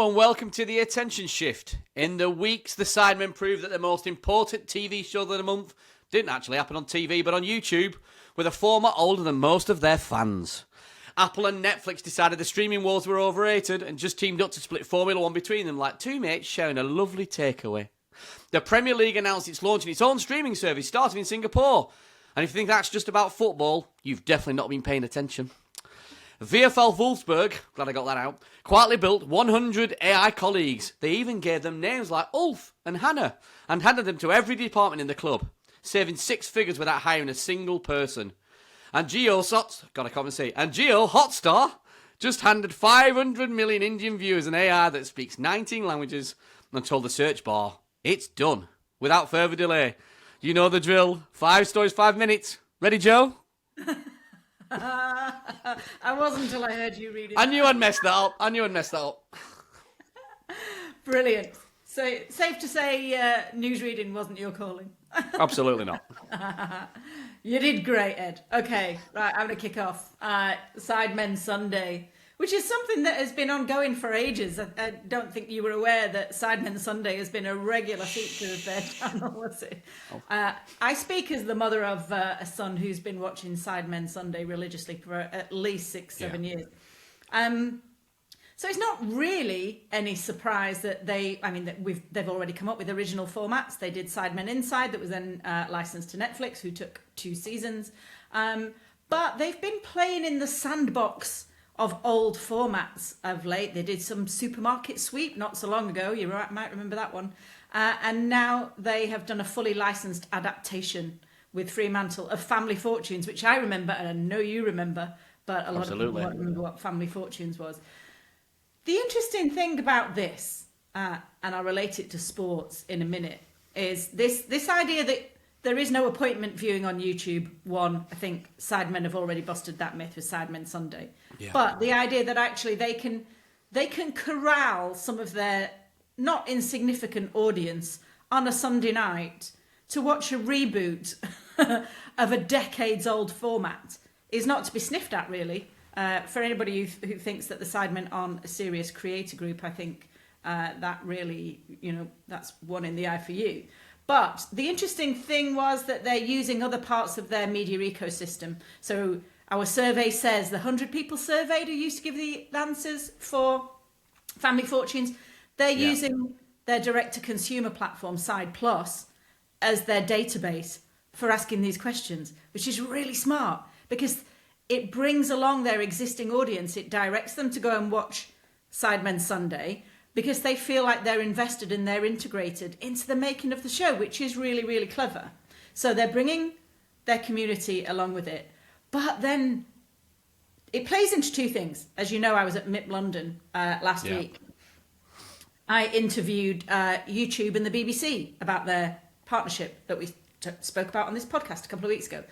Hello and welcome to the Attention Shift. In the weeks, the Sidemen proved that the most important TV show of the month didn't actually happen on TV, but on YouTube, with a format older than most of their fans. Apple and Netflix decided the streaming wars were overrated and just teamed up to split Formula One between them like two mates sharing a lovely takeaway. The Premier League announced it's launching its own streaming service starting in Singapore. And if you think that's just about football, you've definitely not been paying attention. VfL Wolfsburg, glad I got that out, quietly built 100 AI colleagues. They even gave them names like Ulf and Hannah and handed them to every department in the club, saving 6 figures without hiring a single person. And JioHotstar just handed 500 million Indian viewers an AI that speaks 19 languages and told the search bar, it's done, without further delay. You know the drill. 5 stories, 5 minutes. Ready, Joe? I wasn't until I heard you read it. I knew I'd messed that up. Brilliant. So, safe to say news reading wasn't your calling. Absolutely not. You did great, Ed. Okay, right, I'm going to kick off. Sidemen Sunday, which is something that has been ongoing for ages. I don't think you were aware that Sidemen Sunday has been a regular feature of their channel, was it? Oh. I speak as the mother of a son who's been watching Sidemen Sunday religiously for at least 6-7 years. So it's not really any surprise that they've already come up with original formats. They did Sidemen Inside, that was then licensed to Netflix, who took 2 seasons. But they've been playing in the sandbox of old formats of late. They did some Supermarket Sweep not so long ago. You might remember that one. And now they have done a fully licensed adaptation with Fremantle of Family Fortunes, which I remember, and I know you remember, but a lot of people won't remember what Family Fortunes was. The interesting thing about this, and I'll relate it to sports in a minute, is this idea that there is no appointment viewing on YouTube. One, I think Sidemen have already busted that myth with Sidemen Sunday. Yeah. But the idea that actually they can corral some of their not insignificant audience on a Sunday night to watch a reboot of a decades-old format is not to be sniffed at, really. For anybody who thinks that the Sidemen aren't a serious creator group, I think that really, that's one in the eye for you. But the interesting thing was that they're using other parts of their media ecosystem. So our survey says the 100 people surveyed who used to give the answers for Family Fortunes, they're using their direct-to-consumer platform, Side Plus, as their database for asking these questions, which is really smart because it brings along their existing audience. It directs them to go and watch Sidemen Sunday because they feel like they're invested and they're integrated into the making of the show, which is really, really clever. So they're bringing their community along with it. But then it plays into 2 things. As you know, I was at MIP London last week. I interviewed YouTube and the BBC about their partnership that we spoke about on this podcast a couple of weeks ago.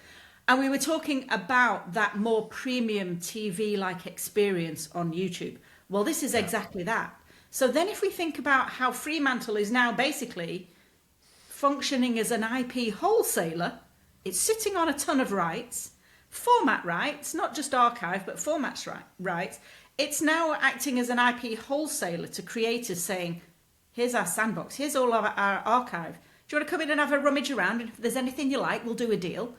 And we were talking about that more premium TV-like experience on YouTube. Well, this is exactly that. So then if we think about how Fremantle is now basically functioning as an IP wholesaler, it's sitting on a ton of rights, format rights, not just archive, but formats rights. It's now acting as an IP wholesaler to creators saying, here's our sandbox, here's all of our archive. Do you want to come in and have a rummage around? And if there's anything you like, we'll do a deal.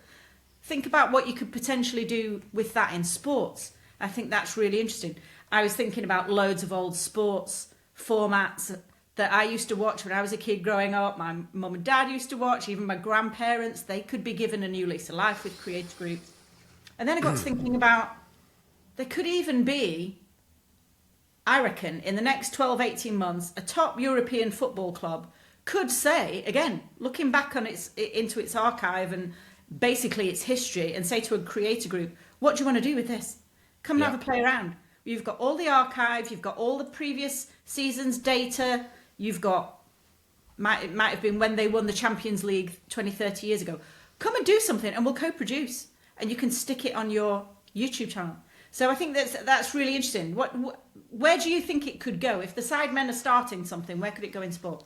Think about what you could potentially do with that in sports. I think that's really interesting. I was thinking about loads of old sports formats that I used to watch when I was a kid growing up. My mum and dad used to watch, even my grandparents. They could be given a new lease of life with creator groups. And then I got to thinking about there could even be, I reckon, in the next 12, 18 months, a top European football club could say, again, looking back on into its archive and basically its history, and say to a creator group, what do you want to do with this? Come and have a play around. You've got all the archive, you've got all the previous seasons data, you've got, it might have been when they won the Champions League 20, 30 years ago. Come and do something and we'll co-produce and you can stick it on your YouTube channel. So I think that's really interesting. Where do you think it could go? If the Sidemen are starting something, where could it go in sport?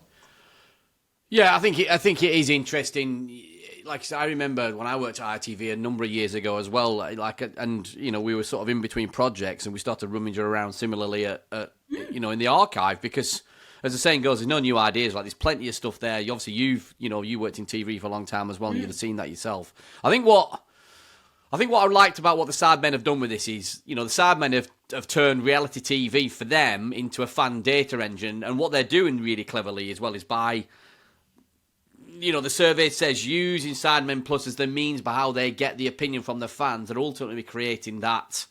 Yeah, I think it is interesting. like I said, I remember when I worked at ITV a number of years ago as well. And we were sort of in between projects, and we started rummaging around similarly at in the archive because, as the saying goes, there's no new ideas. Like there's plenty of stuff there. You worked in TV for a long time as well, and you'd have seen that yourself. I think what I liked about what the Sidemen have done with this is, the Sidemen have turned reality TV for them into a fan data engine, and what they're doing really cleverly as well is by, the survey says using Sidemen Plus as the means by how they get the opinion from the fans, and ultimately creating that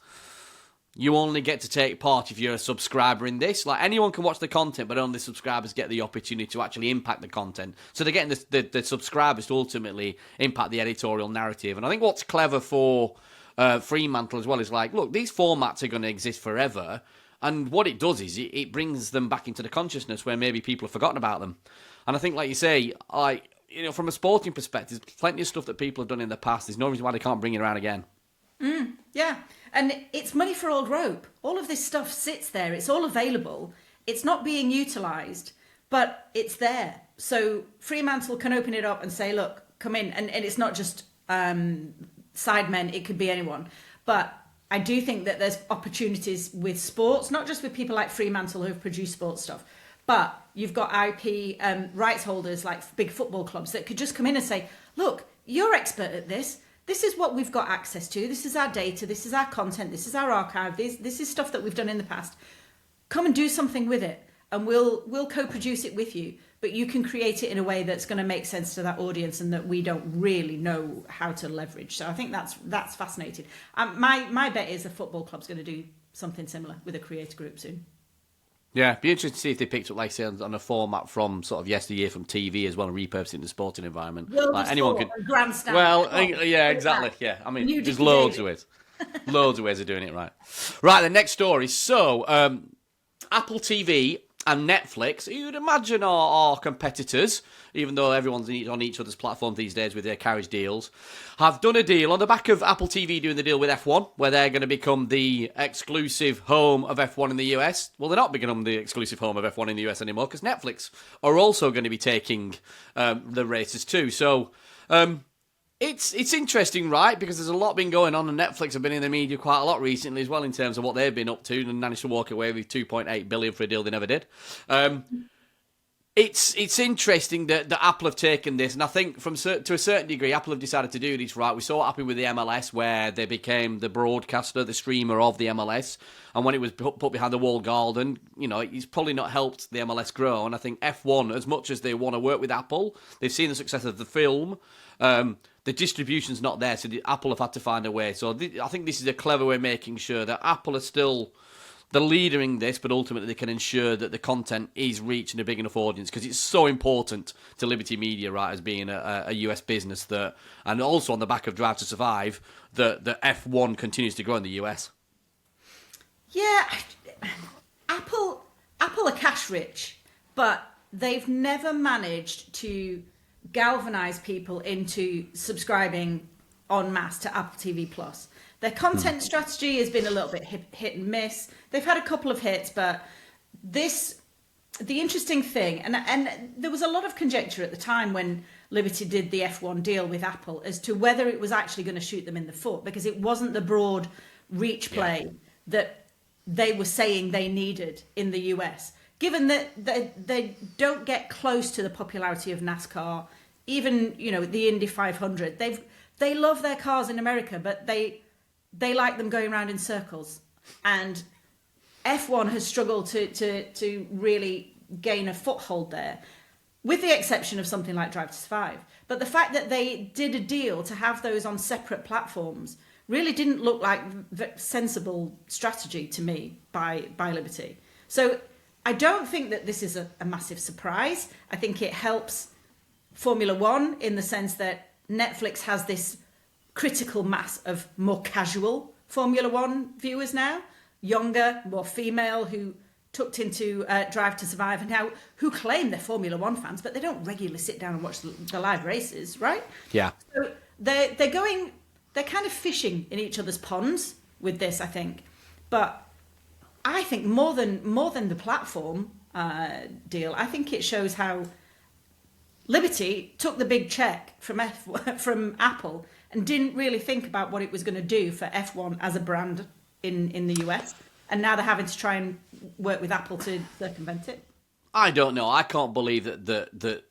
you only get to take part if you're a subscriber in this. Like anyone can watch the content, but only subscribers get the opportunity to actually impact the content. So they're getting the subscribers to ultimately impact the editorial narrative. And I think what's clever for Fremantle as well is like, look, these formats are going to exist forever. And what it does is it brings them back into the consciousness where maybe people have forgotten about them. And I think, like you say, from a sporting perspective, there's plenty of stuff that people have done in the past. There's no reason why they can't bring it around again. Yeah, and it's money for old rope. All of this stuff sits there. It's all available. It's not being utilised, but it's there. So Fremantle can open it up and say, look, come in. And it's not just Sidemen. It could be anyone. But I do think that there's opportunities with sports, not just with people like Fremantle who've produced sports stuff, but you've got IP rights holders like big football clubs that could just come in and say, look, you're expert at this. This is what we've got access to. This is our data. This is our content. This is our archive. This is stuff that we've done in the past. Come and do something with it, and we'll co-produce it with you. But you can create it in a way that's going to make sense to that audience, and that we don't really know how to leverage. So I think that's fascinating. My bet is the football club's going to do something similar with a creator group soon. Yeah, be interesting to see if they picked up, like say, on a format from sort of yesteryear from TV as well, and repurposed it in the sporting environment. Like anyone could. Grandstand. Well, yeah, exactly. Yeah, I mean, there's loads of ways. Loads of ways of doing it right. Right, the next story. So, Apple TV and Netflix, you'd imagine are competitors, even though everyone's on each other's platform these days with their carriage deals, have done a deal on the back of Apple TV doing the deal with F1, where they're going to become the exclusive home of F1 in the US. Well, they're not becoming the exclusive home of F1 in the US anymore, because Netflix are also going to be taking the races too. So, It's interesting, right? Because there's a lot been going on, and Netflix have been in the media quite a lot recently as well in terms of what they've been up to, and managed to walk away with $2.8 billion for a deal they never did. It's interesting that Apple have taken this, and I think to a certain degree, Apple have decided to do this right. We saw what happened with the MLS, where they became the broadcaster, the streamer of the MLS, and when it was put behind the walled garden, it's probably not helped the MLS grow. And I think F1, as much as they want to work with Apple, they've seen the success of the film. The distribution's not there, so Apple have had to find a way. So I think this is a clever way of making sure that Apple are still the leader in this, but ultimately they can ensure that the content is reaching a big enough audience, because it's so important to Liberty Media, right, as being a US business, that, and also on the back of Drive to Survive, that F1 continues to grow in the US. Yeah, Apple are cash rich, but they've never managed to galvanize people into subscribing en masse to Apple TV Plus. Their content strategy has been a little bit hit and miss. They've had a couple of hits, but the interesting thing, and there was a lot of conjecture at the time when Liberty did the F1 deal with Apple as to whether it was actually going to shoot them in the foot, because it wasn't the broad reach play that they were saying they needed in the US. Given that they don't get close to the popularity of NASCAR, even the Indy 500, they love their cars in America, but they like them going around in circles. And F1 has struggled to really gain a foothold there, with the exception of something like Drive to Survive. But the fact that they did a deal to have those on separate platforms really didn't look like sensible strategy to me by Liberty. So I don't think that this is a massive surprise. I think it helps Formula One in the sense that Netflix has this critical mass of more casual Formula One viewers now, younger, more female, who tucked into Drive to Survive, and now who claim they're Formula One fans, but they don't regularly sit down and watch the live races, right? Yeah. So they're kind of fishing in each other's ponds with this, I think. But I think more than the platform deal, I think it shows how Liberty took the big check from from Apple and didn't really think about what it was going to do for F1 as a brand in the US, and now they're having to try and work with Apple to circumvent it. I don't know. I can't believe that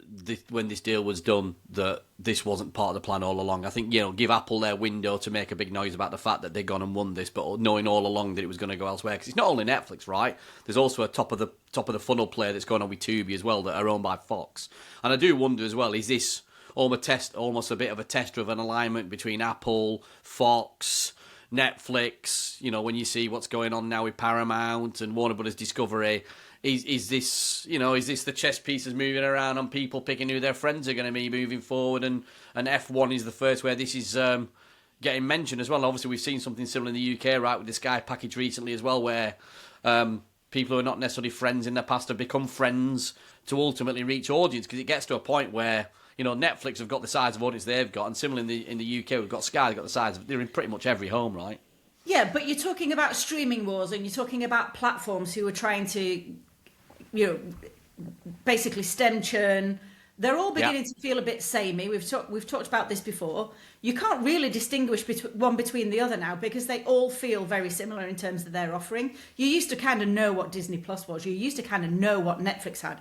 when this deal was done, that this wasn't part of the plan all along. I think, give Apple their window to make a big noise about the fact that they've gone and won this, but knowing all along that it was going to go elsewhere. Because it's not only Netflix, right? There's also a top of the funnel player that's going on with Tubi as well that are owned by Fox. And I do wonder as well, is this almost a bit of a tester of an alignment between Apple, Fox, Netflix? When you see what's going on now with Paramount and Warner Brothers Discovery. Is this the chess pieces moving around and people picking who their friends are going to be moving forward? And F1 is the first where this is getting mentioned as well. Obviously, we've seen something similar in the UK, right, with the Sky package recently as well, where people who are not necessarily friends in the past have become friends to ultimately reach audience, because it gets to a point where Netflix have got the size of audience they've got, and similarly in the UK, we've got Sky, they've got the size of, they're in pretty much every home, right? Yeah, but you're talking about streaming wars, and you're talking about platforms who are trying to basically stem churn. They're all beginning to feel a bit samey. We've talked about this before. You can't really distinguish one between the other now, because they all feel very similar in terms of their offering. You used to kind of know what Disney Plus was. You used to kind of know what Netflix had.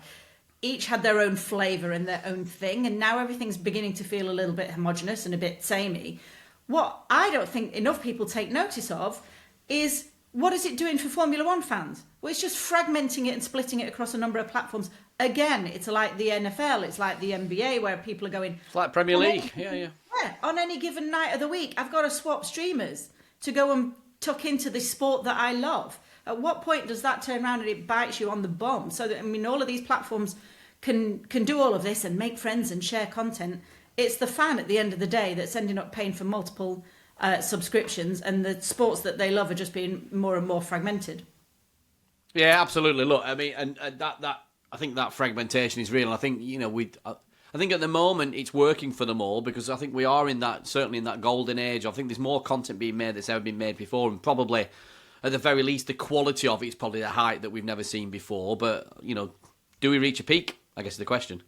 Each had their own flavour and their own thing, and now everything's beginning to feel a little bit homogenous and a bit samey. What I don't think enough people take notice of is, what is it doing for Formula One fans? Well, it's just fragmenting it and splitting it across a number of platforms. Again, it's like the NFL, it's like the NBA, where people are going... It's like Premier League, yeah. On any given night of the week, I've got to swap streamers to go and tuck into the sport that I love. At what point does that turn around and it bites you on the bum? So that, all of these platforms can do all of this and make friends and share content. It's the fan at the end of the day that's ending up paying for multiple subscriptions, and the sports that they love are just being more and more fragmented. Yeah, absolutely. Look, I mean, and that I think that fragmentation is real. And I think I think at the moment it's working for them all, because I think we are certainly in that golden age. I think there's more content being made that's ever been made before, and probably at the very least the quality of it is probably at a height that we've never seen before. But do we reach a peak? I guess is the question.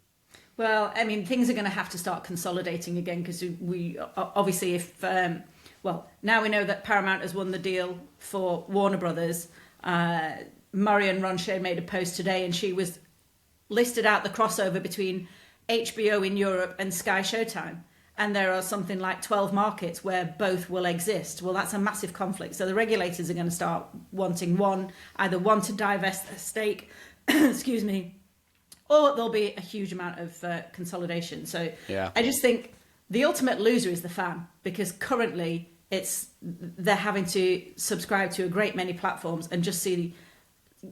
Well, I mean, things are going to have to start consolidating again, because we obviously, if now we know that Paramount has won the deal for Warner Brothers. Marion Ronchet made a post today, and she was listed out the crossover between HBO in Europe and Sky Showtime. And there are something like 12 markets where both will exist. Well, that's a massive conflict. So the regulators are going to start wanting either one to divest a stake, excuse me, or there'll be a huge amount of consolidation. So yeah. I just think the ultimate loser is the fan, because currently they're having to subscribe to a great many platforms and just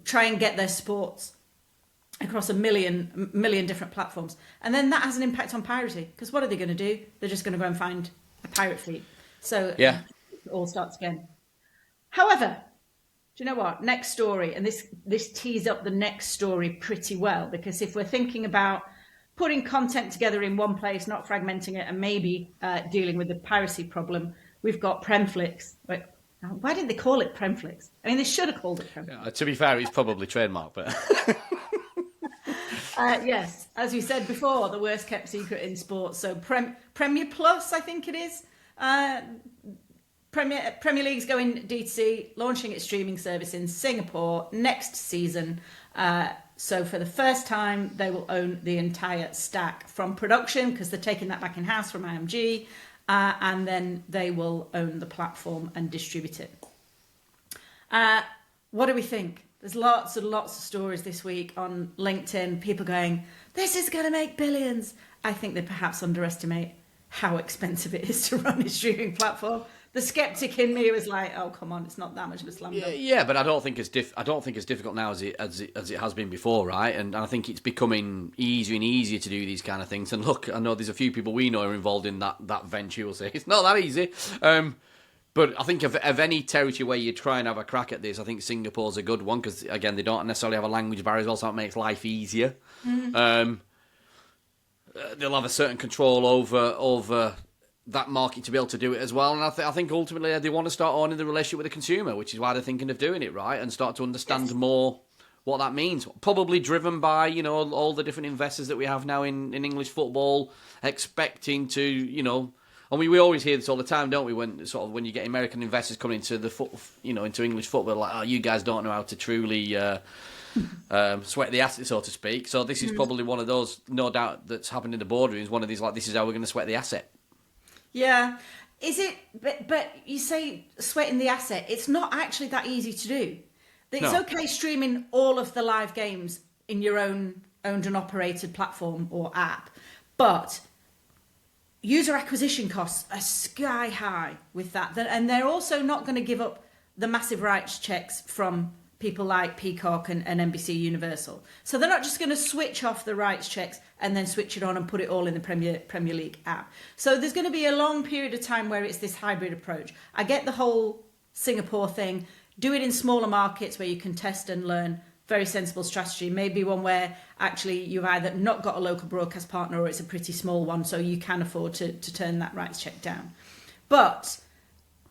try and get their sports across a million different platforms. And then that has an impact on piracy, because what are they going to do? They're just going to go and find a pirate fleet. So yeah, it all starts again. However, do you know what? Next story, and this tees up the next story pretty well, because if we're thinking about putting content together in one place, not fragmenting it, and maybe dealing with the piracy problem, we've got Premflix. Why didn't they call it Premflix? I mean, they should have called it Premflix. To be fair, it's probably trademark, but... Yes, as you said before, the worst kept secret in sports. So Premier Plus, I think it is. Premier League's going D2C, launching its streaming service in Singapore next season. So for the first time, they will own the entire stack from production, because they're taking that back in-house from IMG, and then they will own the platform and distribute it. What do we think? There's lots and lots of stories this week on LinkedIn, people going, this is going to make billions. I think they perhaps underestimate how expensive it is to run a streaming platform. The skeptic in me was like, "Oh, come on, it's not that much of a slam dunk." Yeah, but I don't think it's difficult now as it has been before, right? And I think it's becoming easier and easier to do these kind of things. And look, I know there's a few people we know are involved in that venture. Will say it's not that easy. But I think of any territory where you try and have a crack at this, I think Singapore's a good one, because again, they don't necessarily have a language barrier as well, so it makes life easier. Mm-hmm. They'll have a certain control over that market to be able to do it as well. And I think ultimately they want to start owning the relationship with the consumer, which is why they're thinking of doing it, right? And start to understand more what that means. Probably driven by, you know, all the different investors that we have now in English football, expecting to, you know, and we always hear this all the time, don't we? When you get American investors coming into into English football, like, oh, you guys don't know how to truly sweat the asset, so to speak. So this is probably one of those, no doubt, that's happened in the boardrooms. One of these, like, this is how we're going to sweat the asset. Yeah. Is it? But you say sweating the asset. It's not actually that easy to do. It's okay streaming all of the live games in your own owned and operated platform or app, but user acquisition costs are sky high with that. And they're also not going to give up the massive rights checks from people like Peacock and NBC Universal. So they're not just going to switch off the rights checks and then switch it on and put it all in the Premier League app. So there's going to be a long period of time where it's this hybrid approach. I get the whole Singapore thing. Do it in smaller markets where you can test and learn. Very sensible strategy. Maybe one where actually you've either not got a local broadcast partner or it's a pretty small one, so you can afford to turn that rights check down. But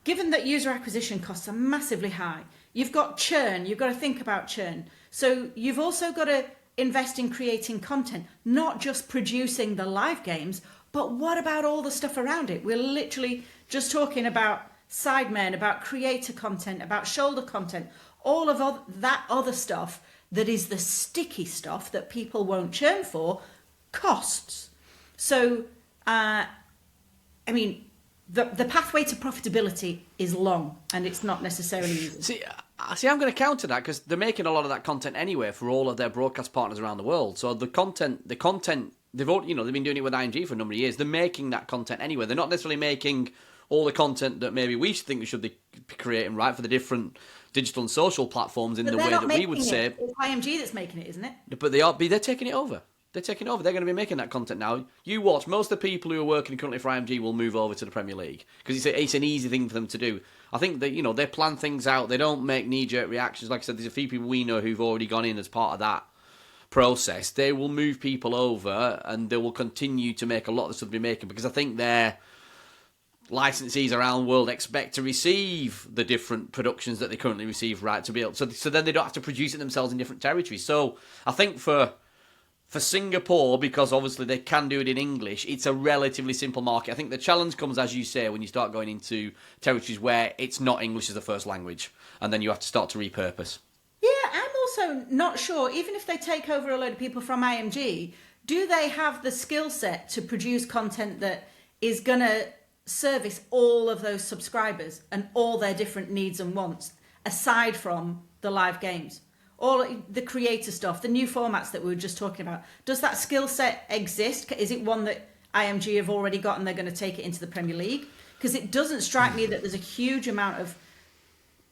given that user acquisition costs are massively high, you've got churn, you've got to think about churn. So you've also got to invest in creating content, not just producing the live games, but what about all the stuff around it? We're literally just talking about Sidemen, about creator content, about shoulder content, all of that other stuff that is the sticky stuff that people won't churn for costs. So, I mean, the pathway to profitability is long and it's not necessarily easy. See, I'm going to counter that because they're making a lot of that content anyway for all of their broadcast partners around the world. So the content, they've been doing it with IMG for a number of years. They're making that content anyway. They're not necessarily making all the content that maybe we think we should be creating, right, for the different digital and social platforms in the way that we would say. It's IMG that's making it, isn't it? But they're taking it over. They're taking over. They're going to be making that content now. You watch, most of the people who are working currently for IMG will move over to the Premier League because it's an easy thing for them to do. I think that, you know, they plan things out. They don't make knee-jerk reactions. Like I said, there's a few people we know who've already gone in as part of that process. They will move people over and they will continue to make a lot of the stuff they're making because I think their licensees around the world expect to receive the different productions that they currently receive, right, to be able so then they don't have to produce it themselves in different territories. So I think for Singapore, because obviously they can do it in English, it's a relatively simple market. I think the challenge comes, as you say, when you start going into territories where it's not English as the first language, and then you have to start to repurpose. Yeah, I'm also not sure, even if they take over a load of people from IMG, do they have the skill set to produce content that is going to service all of those subscribers and all their different needs and wants, aside from the live games? All the creator stuff, the new formats that we were just talking about. Does that skill set exist? Is it one that IMG have already got and they're going to take it into the Premier League? Because it doesn't strike me that there's a huge amount of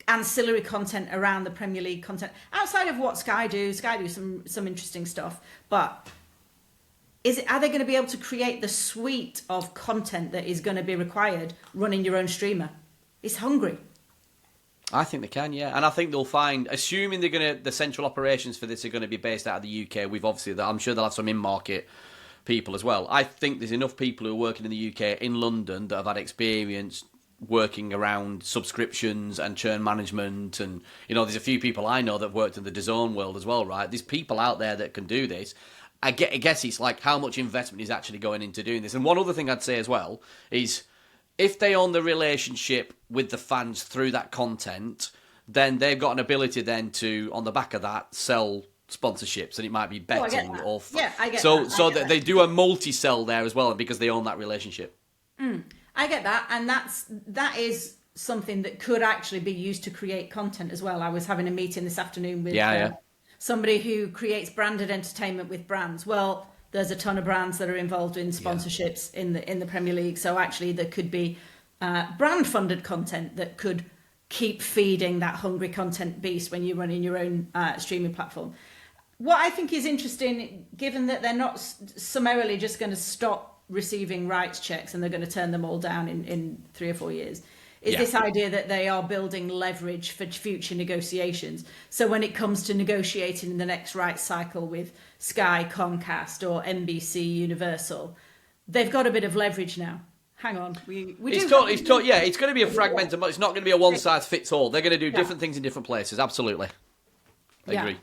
ancillary content around the Premier League content outside of what Sky do. Sky do some interesting stuff, but are they going to be able to create the suite of content that is going to be required running your own streamer? It's hungry. I think they can, yeah. And I think they'll find, assuming the central operations for this are going to be based out of the UK, I'm sure they'll have some in-market people as well. I think there's enough people who are working in the UK, in London, that have had experience working around subscriptions and churn management. And, you know, there's a few people I know that have worked in the DAZN world as well, right? There's people out there that can do this. I guess it's like how much investment is actually going into doing this. And one other thing I'd say as well is, if they own the relationship with the fans through that content, then they've got an ability then to, on the back of that, sell sponsorships, and it might be betting or I get so that. So that they do a multi-sell there as well because they own that relationship. I get that, and that is something that could actually be used to create content as well. I was having a meeting this afternoon with somebody who creates branded entertainment with brands. Well, there's a ton of brands that are involved in sponsorships in the Premier League. So actually there could be brand-funded content that could keep feeding that hungry content beast when you're running your own streaming platform. What I think is interesting, given that they're not summarily just going to stop receiving rights checks and they're going to turn them all down in 3 or 4 years, is this idea that they are building leverage for future negotiations. So when it comes to negotiating in the next rights cycle with Sky, Comcast or NBC Universal, they've got a bit of leverage now. Hang on. It's going to be a fragmented, it's not going to be a one-size-fits-all. They're going to do different things in different places, absolutely. I agree.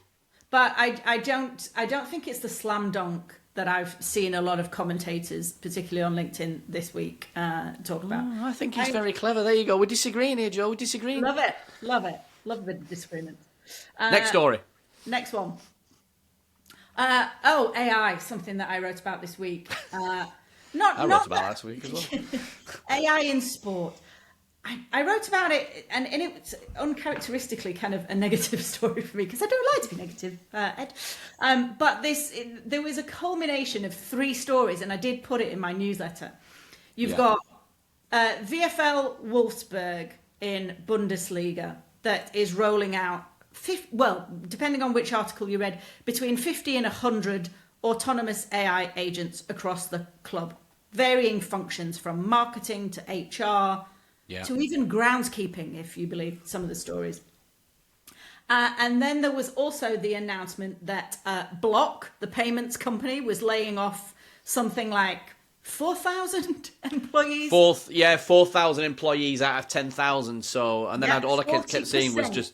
But I don't think it's the slam dunk that I've seen a lot of commentators, particularly on LinkedIn this week, talk about. I think he's very clever. There you go. We're disagreeing here, Joe. We're disagreeing. Love it. Love a bit of disagreement. Next story. Next one. AI, something that I wrote about this week. I wrote about last week as well. AI in sport. I wrote about it, and it's uncharacteristically kind of a negative story for me, because I don't like to be negative, Ed. But there was a culmination of 3 stories, and I did put it in my newsletter. You've got VfL Wolfsburg in Bundesliga that is rolling out, depending on which article you read, between 50 and 100 autonomous AI agents across the club, varying functions from marketing to HR, to even groundskeeping, if you believe some of the stories. And then there was also the announcement that Block, the payments company, was laying off something like 4,000 employees. 4,000 employees out of 10,000. So, and then all I kept seeing was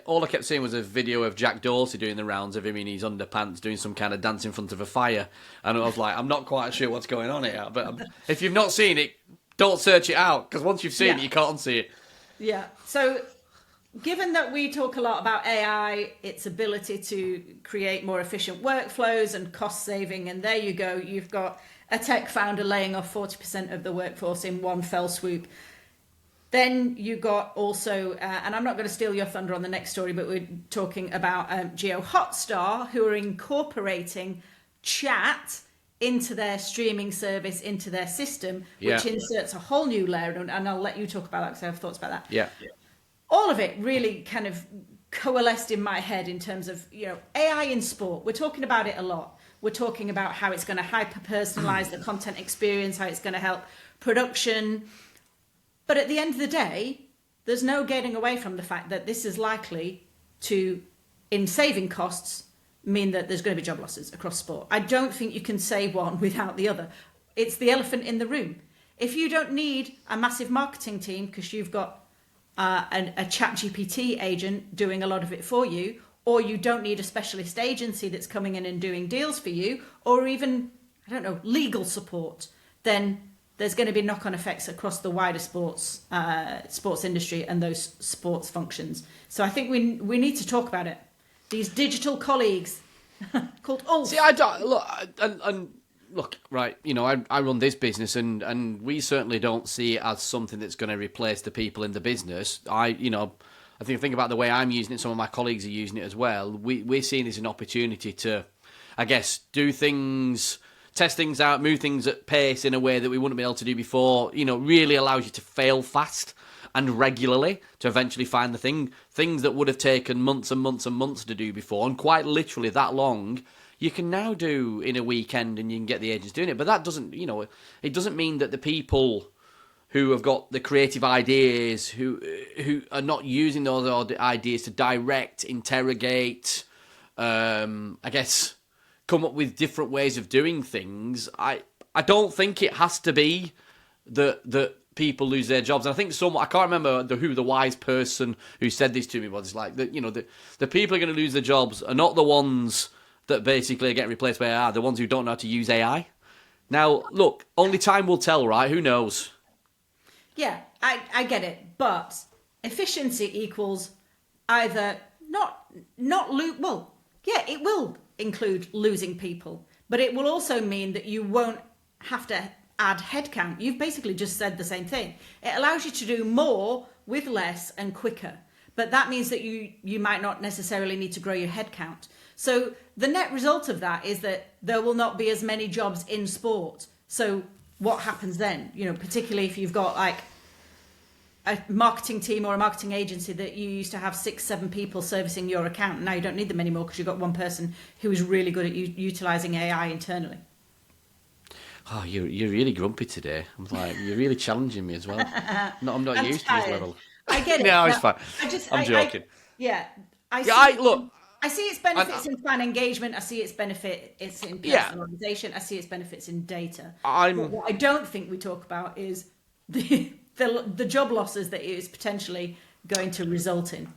all I kept seeing was a video of Jack Dorsey doing the rounds of him in his underpants doing some kind of dance in front of a fire. And I was like, I'm not quite sure what's going on here. But if you've not seen it, don't search it out, because once you've seen it, you can't see it. Yeah. So given that we talk a lot about AI, its ability to create more efficient workflows and cost saving, and there you go, you've got a tech founder laying off 40% of the workforce in one fell swoop. Then you got also, and I'm not going to steal your thunder on the next story, but we're talking about JioHotstar, who are incorporating chat into their streaming service, into their system, which inserts a whole new layer. And I'll let you talk about that, because I have thoughts about that. Yeah. All of it really kind of coalesced in my head in terms of, AI in sport. We're talking about it a lot. We're talking about how it's going to hyper-personalize the content experience, how it's going to help production. But at the end of the day, there's no getting away from the fact that this is likely to, in saving costs, mean that there's going to be job losses across sport. I don't think you can say one without the other. It's the elephant in the room. If you don't need a massive marketing team because you've got a chat GPT agent doing a lot of it for you, or you don't need a specialist agency that's coming in and doing deals for you, or even, legal support, then there's going to be knock-on effects across the wider sports industry and those sports functions. So I think we need to talk about it. These digital colleagues called Ulf. See, I don't look, right. I run this business, and we certainly don't see it as something that's going to replace the people in the business. I think about the way I'm using it. Some of my colleagues are using it as well. We're seeing this as an opportunity to, I guess, do things, test things out, move things at pace in a way that we wouldn't be able to do before. Really allows you to fail fast and regularly to eventually find the things that would have taken months and months and months to do before, and quite literally that long, you can now do in a weekend, and you can get the agents doing it. But that doesn't, it doesn't mean that the people who have got the creative ideas, who are not using those ideas to direct, interrogate, I guess, come up with different ways of doing things. I don't think it has to be that people lose their jobs. And I think I can't remember who the wise person who said this to me was. It's like, the people who are going to lose their jobs are not the ones that basically get replaced by AI, the ones who don't know how to use AI. Now, look, only time will tell, right? Who knows? Yeah, I get it. But efficiency equals either it will include losing people, but it will also mean that you won't have to add headcount. You've basically just said the same thing. It allows you to do more with less and quicker, but that means that you might not necessarily need to grow your headcount. So the net result of that is that there will not be as many jobs in sport. So what happens then? Particularly if you've got like a marketing team or a marketing agency that you used to have 6-7 people servicing your account. Now you don't need them anymore because you've got one person who is really good at utilizing AI internally. Oh, you're really grumpy today. I'm like, you're really challenging me as well. No, I'm not used to this level. I get it. No, it's fine. I'm joking. I see its benefits in fan engagement. I see its benefits in personalization. I see its benefits in data. But what I don't think we talk about is the job losses that it is potentially going to result in.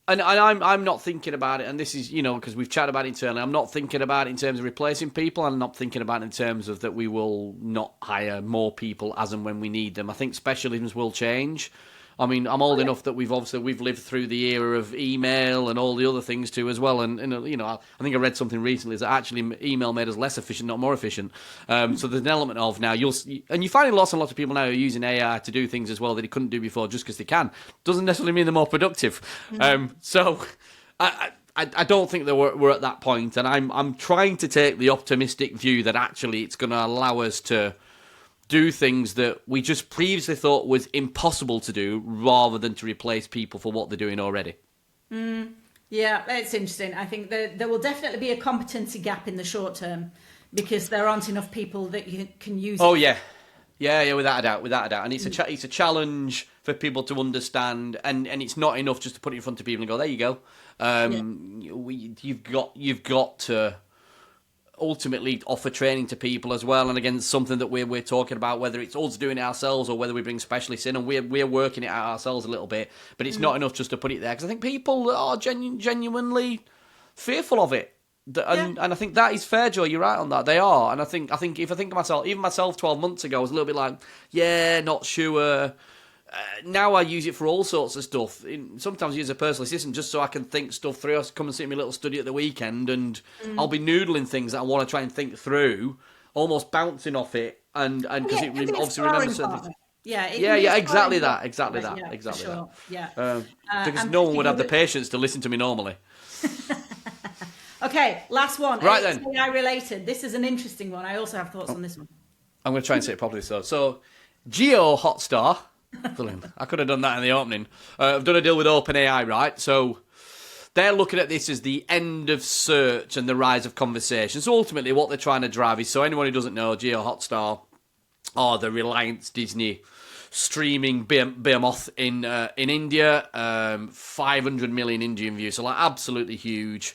And I'm not thinking about it, and this is, because we've chatted about it internally, I'm not thinking about it in terms of replacing people. I'm not thinking about it in terms of that we will not hire more people as and when we need them. I think specialisms will change. I mean, I'm old enough that we've lived through the era of email and all the other things too as well. And I think I read something recently that actually email made us less efficient, not more efficient. So there's an element of now you're finding lots and lots of people now who are using AI to do things as well that they couldn't do before just because they can. Doesn't necessarily mean they're more productive. So I don't think that we're at that point, and I'm trying to take the optimistic view that actually it's going to allow us to do things that we just previously thought was impossible to do, rather than to replace people for what they're doing already. Yeah, it's interesting. I think there will definitely be a competency gap in the short term because there aren't enough people that you can use. Oh yeah, without a doubt. And it's a challenge for people to understand, and it's not enough just to put it in front of people and go, there you go. You've got to ultimately offer training to people as well, and again, something that we're talking about, whether it's us doing it ourselves or whether we bring specialists in, and we're working it out ourselves a little bit, but it's not enough just to put it there, because I think people are genuinely fearful of it, and I think that is fair, Joe. You're right on that. They are, and I think if I think of myself, even myself 12 months ago, I was a little bit like, yeah, not sure. Now I use it for all sorts of stuff. Sometimes I use a personal assistant just so I can think stuff through. I come and sit in my little study at the weekend, and I'll be noodling things that I want to try and think through, almost bouncing off it, and because it obviously remembers certain things. Exactly that. Sure. Because no one would have the patience to listen to me normally. Okay, last one. Right it's then. AI related. This is an interesting one. I also have thoughts on this one. I'm going to try and say it properly. So GioHotstar. Brilliant. I could have done that in the opening. I've done a deal with OpenAI, right? So they're looking at this as the end of search and the rise of conversation. So ultimately what they're trying to drive is, so anyone who doesn't know, JioHotstar are the Reliance Disney streaming behemoth in India. 500 million Indian views, so like absolutely huge.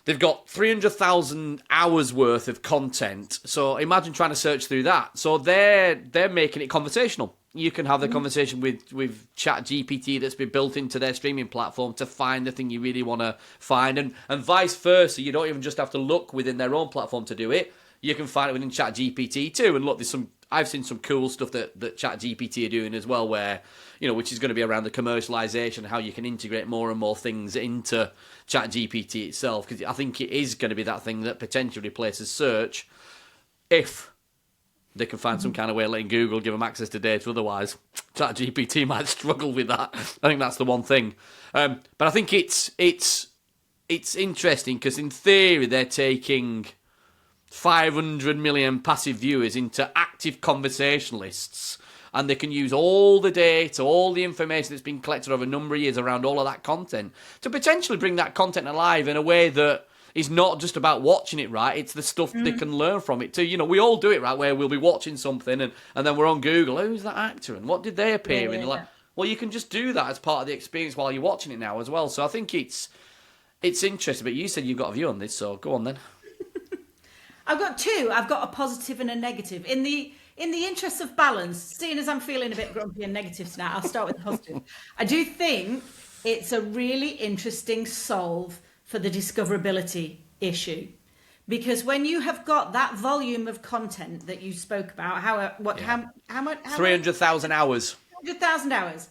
They've got 300,000 hours worth of content. So imagine trying to search through that. So they're making it conversational. You can have the conversation with ChatGPT that's been built into their streaming platform to find the thing you really want to find, and vice versa. You don't even just have to look within their own platform to do it. You can find it within ChatGPT too. And look, I've seen some cool stuff that ChatGPT are doing as well, where which is going to be around the commercialization, how you can integrate more and more things into ChatGPT itself. Because I think it is going to be that thing that potentially replaces search if they can find some kind of way of letting Google give them access to data. Otherwise, ChatGPT might struggle with that. I think that's the one thing. But I think it's interesting because in theory they're taking 500 million passive viewers into active conversationalists, and they can use all the data, all the information that's been collected over a number of years around all of that content to potentially bring that content alive in a way that is not just about watching it, right? It's the stuff they can learn from it too. We all do it, right? Where we'll be watching something and then we're on Google. Who's that actor and what did they appear in? Like, well, you can just do that as part of the experience while you're watching it now as well. So I think it's interesting. But you said you've got a view on this, so go on then. I've got two. I've got a positive and a negative. In the interest of balance, seeing as I'm feeling a bit grumpy and negative tonight, I'll start with the positive. I do think it's a really interesting solve for the discoverability issue, because when you have got that volume of content that you spoke about, how much? 300,000 hours. 300,000 hours.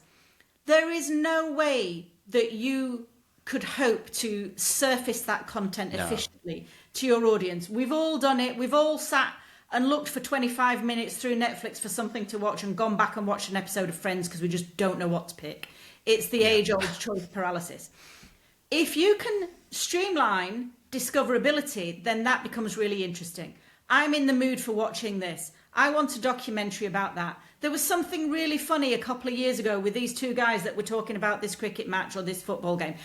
There is no way that you could hope to surface that content efficiently to your audience. We've all done it. We've all sat and looked for 25 minutes through Netflix for something to watch and gone back and watched an episode of Friends because we just don't know what to pick. It's the age-old choice paralysis. If you can streamline discoverability, then that becomes really interesting. I'm in the mood for watching this. I want a documentary about that. There was something really funny a couple of years ago with these two guys that were talking about this cricket match or this football game.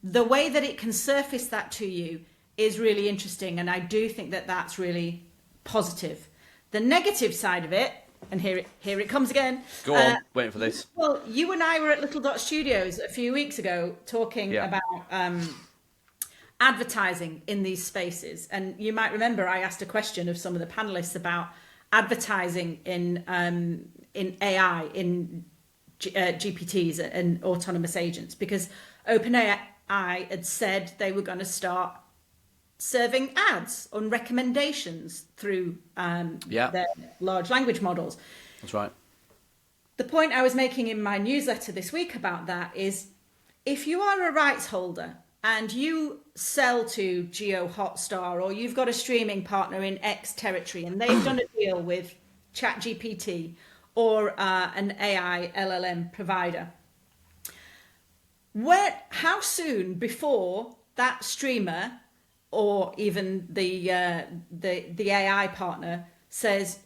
The way that it can surface that to you is really interesting, and I do think that that's really positive. The negative side of it, and here it comes again. Go on, waiting for this. Well, you and I were at Little Dot Studios a few weeks ago talking about advertising in these spaces, and you might remember I asked a question of some of the panelists about advertising in AI, in GPTs and autonomous agents, because OpenAI had said they were going to start serving ads on recommendations through their large language models. That's right. The point I was making in my newsletter this week about that is, if you are a rights holder and you sell to JioHotstar, or you've got a streaming partner in X territory and they've done a deal with ChatGPT or an AI LLM provider, how soon before that streamer or even the AI partner says,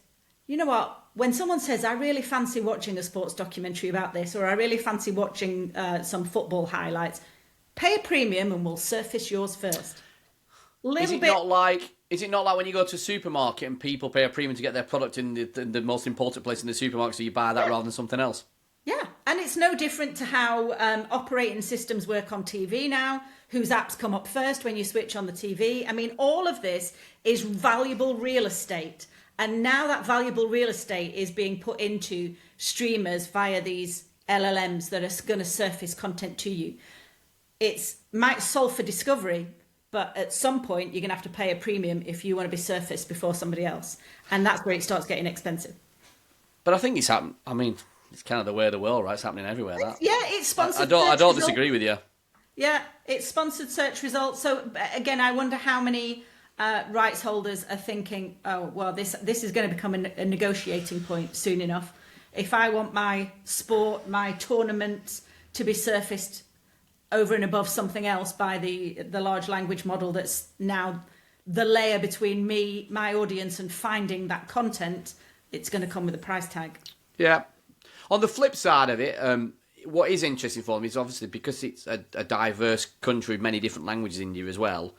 you know what, when someone says, I really fancy watching a sports documentary about this, or I really fancy watching some football highlights, pay a premium and we'll surface yours first. Is it not like when you go to a supermarket and people pay a premium to get their product in the most important place in the supermarket, so you buy that rather than something else? Yeah, and it's no different to how operating systems work on TV now, whose apps come up first when you switch on the TV. I mean, all of this is valuable real estate. And now that valuable real estate is being put into streamers via these LLMs that are going to surface content to you. It might solve for discovery, but at some point you're going to have to pay a premium if you want to be surfaced before somebody else. And that's where it starts getting expensive. But I think it's happened. I mean, it's kind of the way of the world, right? It's happening everywhere. It's sponsored. I don't disagree with you. Yeah, it's sponsored search results. So again, I wonder how many rights holders are thinking, oh, well, this is going to become a negotiating point soon enough. If I want my sport, my tournament to be surfaced over and above something else by the large language model that's now the layer between me, my audience, and finding that content, it's going to come with a price tag. Yeah. On the flip side of it, what is interesting for me is obviously because it's a diverse country with many different languages in here as well,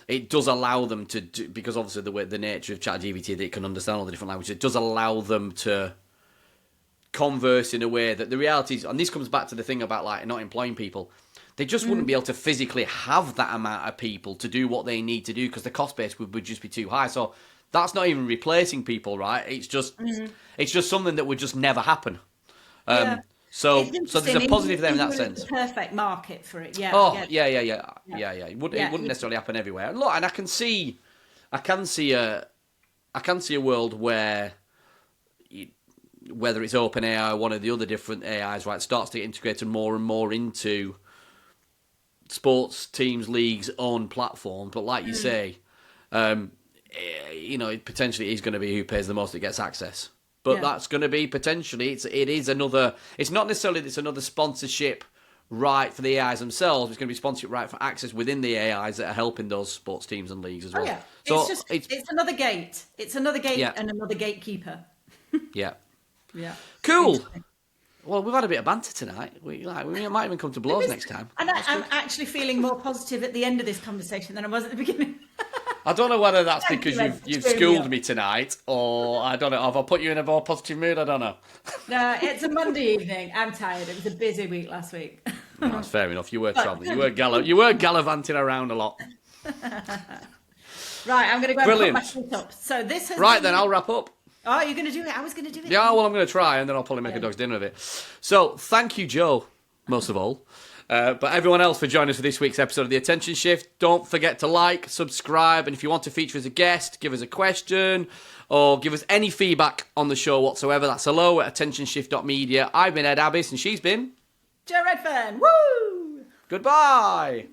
it does allow them to do, because obviously the nature of ChatGPT, that it can understand all the different languages, it does allow them to converse in a way that the reality is, and this comes back to the thing about like not employing people, they just wouldn't be able to physically have that amount of people to do what they need to do because the cost base would just be too high. So that's not even replacing people, right? It's just something that would just never happen. So there's a positive there in that sense. The perfect market for it, yeah. Oh, yeah. It wouldn't necessarily happen everywhere. Look, and I can see a world where, whether it's OpenAI or one of the other different AIs, right, starts to get integrated more and more into sports teams, leagues' own platform. But like you say, it potentially is going to be who pays the most that gets access. But that's going to be potentially, it's not necessarily that it's another sponsorship right for the AIs themselves. It's going to be sponsorship right for access within the AIs that are helping those sports teams and leagues as well. Oh, yeah. So it's another gate. It's another gate and another gatekeeper. Yeah. Yeah. Cool. Well, we've had a bit of banter tonight. We might even come to blows next time. And I'm actually feeling more positive at the end of this conversation than I was at the beginning. I don't know whether that's because you've schooled me tonight, or I don't know. Have I put you in a more positive mood? I don't know. No, it's a Monday evening. I'm tired. It was a busy week last week. No, that's fair enough. You were travelling. You were gallivanting around a lot. Right, I'm going to go and put my feet up. So this has right then, I'll wrap up. Oh, you're going to do it? I was going to do it. Yeah, well, I'm going to try, and then I'll probably make a dog's dinner of it. So, thank you, Joe, most of all. But everyone else for joining us for this week's episode of The Attention Shift. Don't forget to like, subscribe, and if you want to feature as a guest, give us a question, or give us any feedback on the show whatsoever, that's hello@attentionshift.media. I've been Ed Abbis, and she's been... Joe Redfern. Woo! Goodbye!